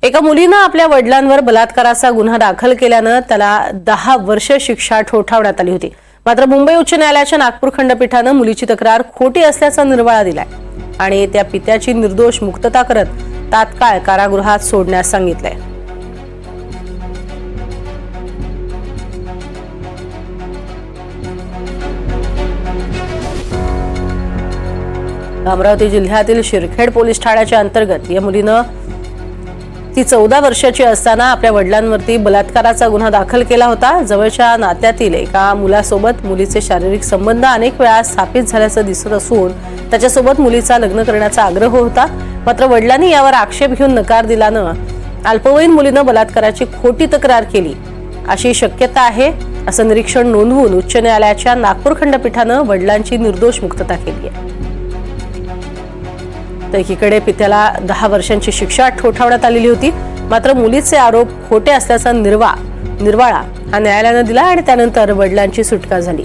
एका मुलीनं आपल्या वडिलांवर बलात्काराचा गुन्हा दाखल केल्यानं त्याला 10 वर्ष शिक्षा ठोठावण्यात आली होती। मात्र मुंबई उच्च न्यायालयाच्या नागपूर खंडपीठानं मुलीची तक्रार खोटी असल्याचा निर्वाळा दिलाय आणि त्या पित्याची निर्दोष मुक्तता करत तात्काळ कारागृहात सोडण्यास सांगितलंय। अमरावती जिल्ह्यातील शिरखेड पोलीस ठाण्याच्या अंतर्गत या मुलीनं ती 14 वर्षाची असताना आपल्या वडिलांवरती बलात्काराचा गुन्हा दाखल केला होता। जवळच्या नात्यातील एका मुलासोबत मुलीचे शारीरिक संबंध अनेक वेळा स्थापित झाल्याचं दिसत असून त्याच्यासोबत मुलीचा लग्न करण्याचा आग्रह होता। मात्र वडिलांनी यावर आक्षेप घेऊन नकार दिल्यानं अल्पवयीन मुलीनं बलात्काराची खोटी तक्रार केली अशी शक्यता आहे, असं निरीक्षण नोंदवून उच्च न्यायालयाच्या नागपूर खंडपीठानं वडिलांची निर्दोष मुक्तता केली आहे। तर एकीकडे पित्याला 10 वर्षांची शिक्षा ठोठावण्यात आलेली होती। मात्र मुलीचे आरोप खोटे असल्याचा निर्वाळा हा न्यायालयानं दिला आणि त्यानंतर वडिलांची सुटका झाली।